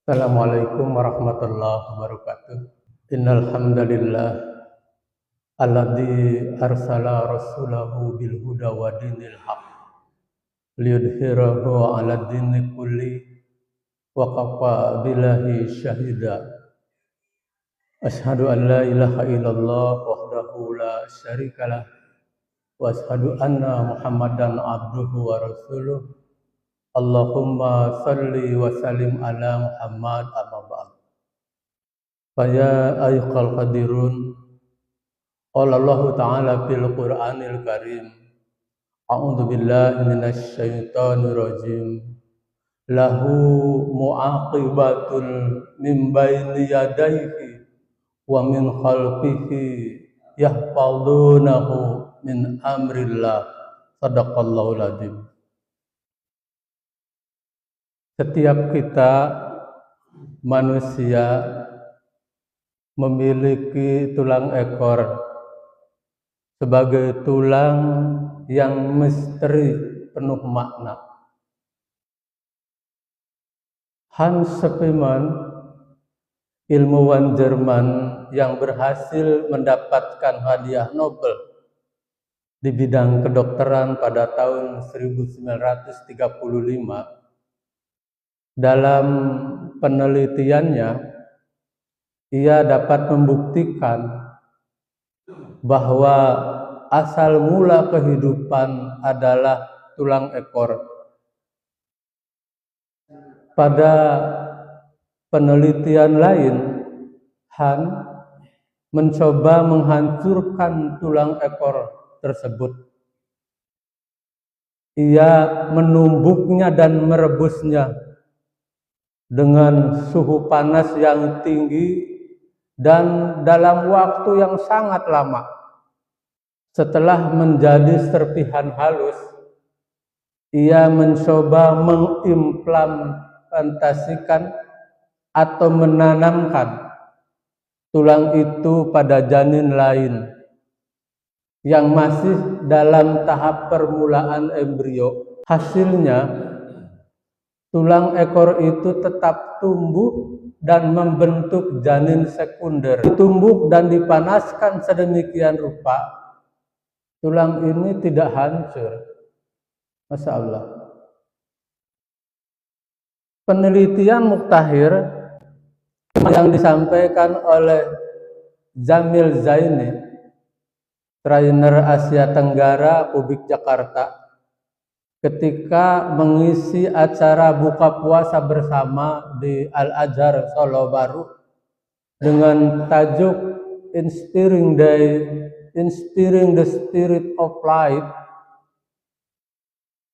Assalamualaikum warahmatullahi wabarakatuh. Innal hamdalillah alladzi arsala rasulahu bil huda wa dinil haq liyudhhirahu 'ala dini kulli wa kafa billahi syahida. Asyhadu an la ilaha illallah wahdahu la syarikalah wa asyhadu anna Muhammadan abduhu wa rasuluh. Allahumma salli wa sallim ala Muhammad amma ba'd. Faya ayyuhal qadirun qala Allah ta'ala fil Qur'anil Karim a'udzu billahi minasy syaithanir rajim lahu mu'aqibatul min baini yadayhi wa min khalfihi yahfazunahu min amrillah. Shadaqallahul adzim. Setiap kita manusia memiliki tulang ekor sebagai tulang yang misteri penuh makna. Hans Spemann, ilmuwan Jerman yang berhasil mendapatkan hadiah Nobel di bidang kedokteran pada tahun 1935, dalam penelitiannya ia dapat membuktikan bahwa asal mula kehidupan adalah tulang ekor. Pada penelitian lain, Han mencoba menghancurkan tulang ekor tersebut. Ia menumbuknya dan merebusnya dengan suhu panas yang tinggi dan dalam waktu yang sangat lama. Setelah menjadi serpihan halus, ia mencoba mengimplementasikan atau menanamkan tulang itu pada janin lain yang masih dalam tahap permulaan embrio. Hasilnya, tulang ekor itu tetap tumbuh dan membentuk janin sekunder. Ditumbuk dan dipanaskan sedemikian rupa, tulang ini tidak hancur. Masya Allah. Penelitian muktahir yang disampaikan oleh Jamil Zaini, trainer Asia Tenggara Publik Jakarta, ketika mengisi acara buka puasa bersama di Al-Azhar Solo Baru dengan tajuk Inspiring the Spirit of Life.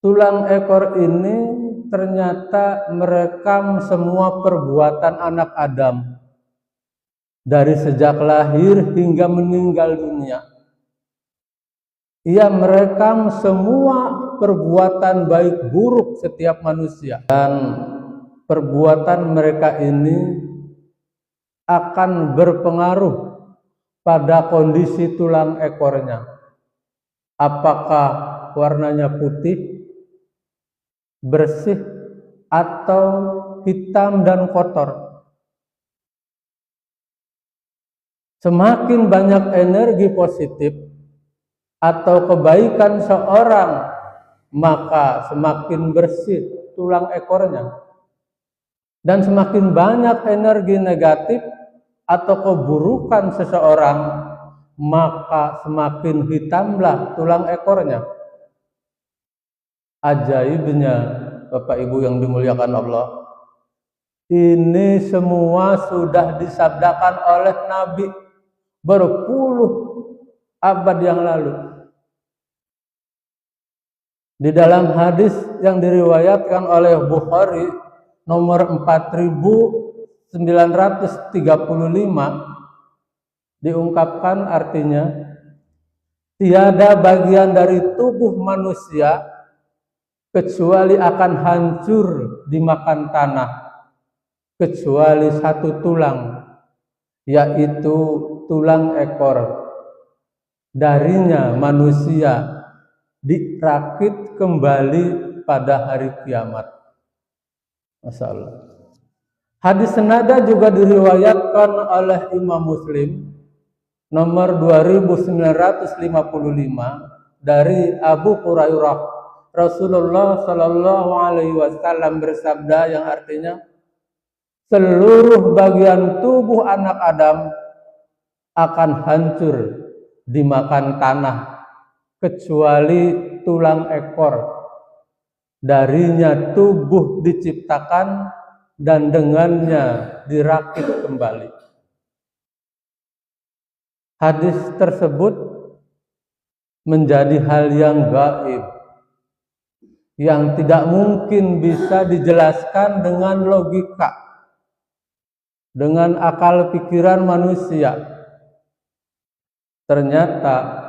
Tulang ekor ini ternyata merekam semua perbuatan anak Adam dari sejak lahir hingga meninggal dunia. Ia merekam semua perbuatan baik buruk setiap manusia, dan perbuatan mereka ini akan berpengaruh pada kondisi tulang ekornya. Apakah warnanya putih, bersih, atau hitam dan kotor. Semakin banyak energi positif atau kebaikan seorang, maka semakin bersih tulang ekornya. Dan semakin banyak energi negatif atau keburukan seseorang, maka semakin hitamlah tulang ekornya. Ajaibnya, Bapak Ibu yang dimuliakan Allah, ini semua sudah disabdakan oleh Nabi berpuluh abad yang lalu. Di dalam hadis yang diriwayatkan oleh Bukhari nomor 4935 diungkapkan artinya, tiada bagian dari tubuh manusia kecuali akan hancur dimakan tanah, kecuali satu tulang, yaitu tulang ekor. Darinya manusia dirakit kembali pada hari kiamat. Masya Allah. Hadis senada juga diriwayatkan oleh Imam Muslim nomor 2955 dari Abu Hurairah. Rasulullah Shallallahu Alaihi Wasallam bersabda yang artinya, seluruh bagian tubuh anak Adam akan hancur dimakan tanah kecuali tulang ekor. Darinya tubuh diciptakan dan dengannya dirakit kembali. Hadis tersebut menjadi hal yang gaib, yang tidak mungkin bisa dijelaskan dengan logika, dengan akal pikiran manusia. Ternyata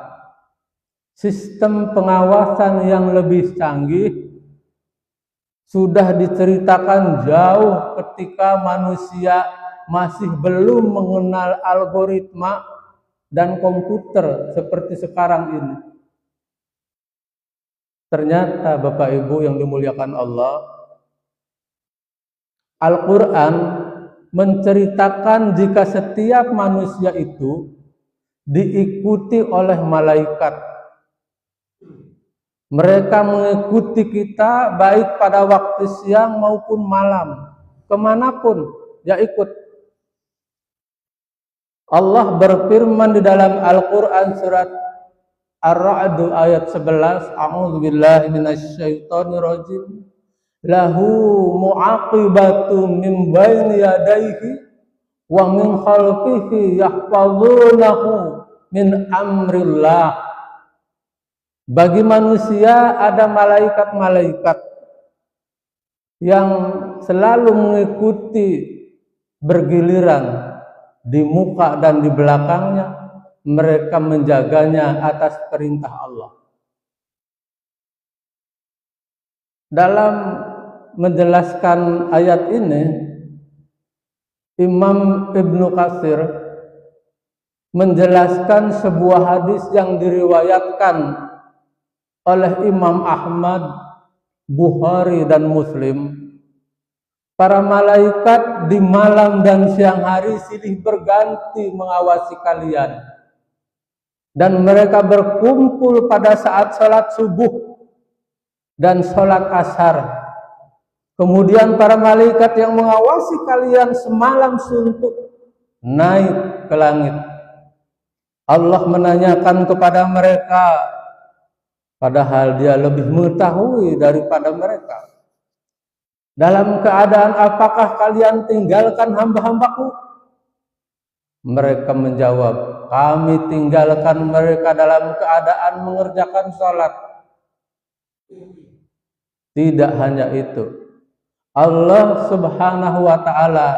sistem pengawasan yang lebih canggih sudah diceritakan jauh ketika manusia masih belum mengenal algoritma dan komputer seperti sekarang ini. Ternyata Bapak Ibu yang dimuliakan Allah, Al-Quran menceritakan jika setiap manusia itu diikuti oleh malaikat. Mereka mengikuti kita baik pada waktu siang maupun malam, kemanapun ya ikut. Allah berfirman di dalam Al-Quran surat Ar-Ra'd ayat 11, A'udzubillahi minasyaitonirrajim. Lahu mu'aqibatum min baini yadayhi wa min khalfihi yahfazunahu min amrillah. Bagi manusia ada malaikat-malaikat yang selalu mengikuti bergiliran di muka dan di belakangnya. Mereka menjaganya atas perintah Allah. Dalam menjelaskan ayat ini, Imam Ibnu Katsir menjelaskan sebuah hadis yang diriwayatkan oleh Imam Ahmad, Bukhari dan Muslim. Para malaikat di malam dan siang hari silih berganti mengawasi kalian, dan mereka berkumpul pada saat sholat subuh dan sholat asar. Kemudian para malaikat yang mengawasi kalian semalam suntuk naik ke langit. Allah menanyakan kepada mereka, padahal dia lebih mengetahui daripada mereka, dalam keadaan apakah kalian tinggalkan hamba-hambaku? Mereka menjawab, kami tinggalkan mereka dalam keadaan mengerjakan sholat. Tidak hanya itu, Allah Subhanahu wa Ta'ala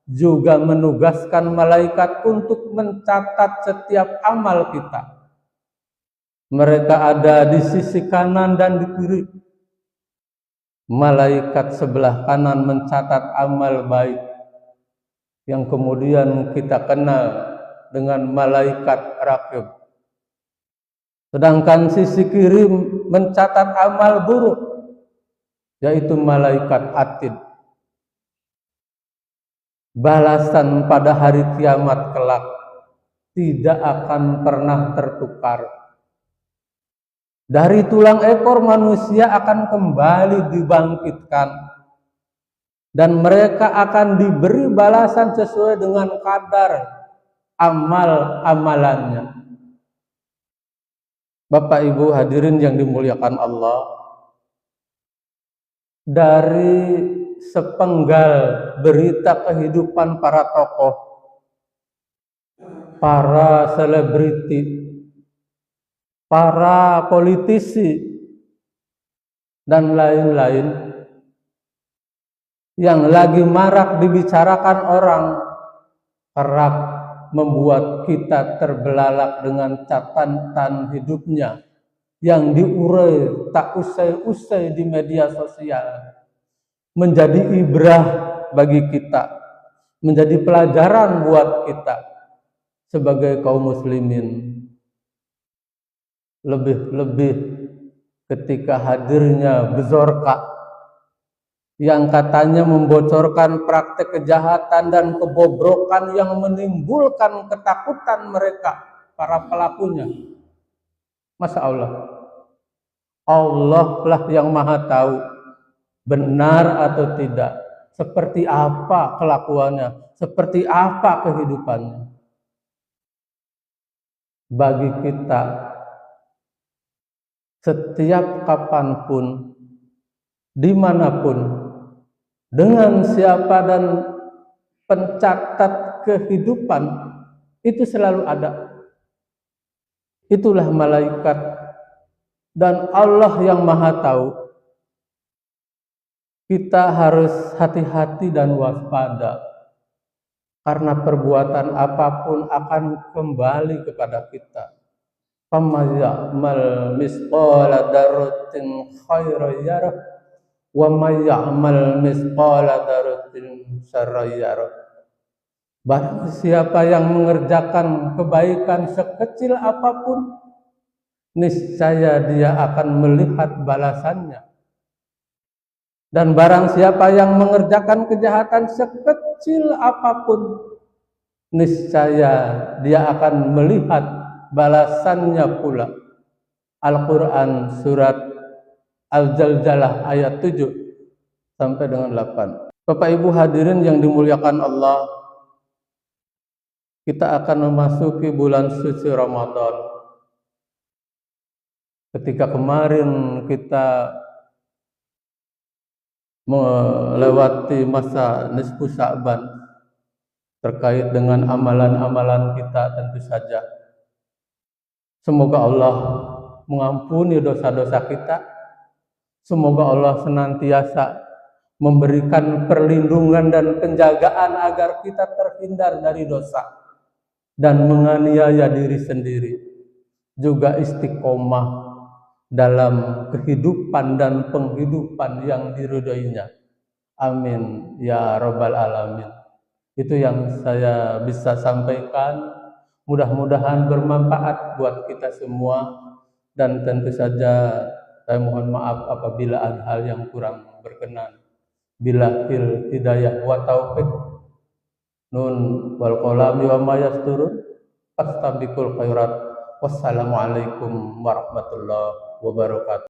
juga menugaskan malaikat untuk mencatat setiap amal kita. Mereka ada di sisi kanan dan di kiri. Malaikat sebelah kanan mencatat amal baik, yang kemudian kita kenal dengan malaikat raqib. Sedangkan sisi kiri mencatat amal buruk, yaitu malaikat atid. Balasan pada hari kiamat kelak tidak akan pernah tertukar. Dari tulang ekor manusia akan kembali dibangkitkan, dan mereka akan diberi balasan sesuai dengan kadar amal-amalannya. Bapak Ibu hadirin yang dimuliakan Allah, dari sepenggal berita kehidupan para tokoh, para selebriti, para politisi, dan lain-lain yang lagi marak dibicarakan orang, kerap membuat kita terbelalak dengan catatan hidupnya yang diurai tak usai-usai di media sosial, menjadi ibrah bagi kita, menjadi pelajaran buat kita sebagai kaum muslimin. Lebih-lebih ketika hadirnya Bezorka yang katanya membocorkan praktek kejahatan dan kebobrokan yang menimbulkan ketakutan mereka, para pelakunya. Masya Allah, Allah lah yang maha tahu benar atau tidak, seperti apa kelakuannya, seperti apa kehidupannya. Bagi kita, setiap kapanpun, dimanapun, dengan siapa dan pencatat kehidupan itu selalu ada. Itulah malaikat dan Allah yang maha tahu. Kita harus hati-hati dan waspada, karena perbuatan apapun akan kembali kepada kita. Faman ya'mal misqala dzarratin khairan yarah wa may ya'mal misqala dzarratin syarran yarah. Barang siapa yang mengerjakan kebaikan sekecil apapun, niscaya dia akan melihat balasannya. Dan barang siapa yang mengerjakan kejahatan sekecil apapun, niscaya dia akan melihat balasannya pula. Al-Quran surat Al-Zalzalah ayat 7 sampai dengan 8. Bapak Ibu hadirin yang dimuliakan Allah, kita akan memasuki bulan suci Ramadan. Ketika kemarin kita melewati masa nisfu Sya'ban, terkait dengan amalan-amalan kita tentu saja. Semoga Allah mengampuni dosa-dosa kita. Semoga Allah senantiasa memberikan perlindungan dan penjagaan agar kita terhindar dari dosa dan menganiaya diri sendiri, juga istiqomah dalam kehidupan dan penghidupan yang diridhoinya. Amin ya rabbal alamin. Itu yang saya bisa sampaikan. Mudah-mudahan bermanfaat buat kita semua, dan tentu saja saya mohon maaf apabila ada hal yang kurang berkenan. Billahil hidayah wa taufiq. Nun wal qalami wa ma yasturun. Fastabiqul khairat. Wassalamualaikum warahmatullahi wabarakatuh.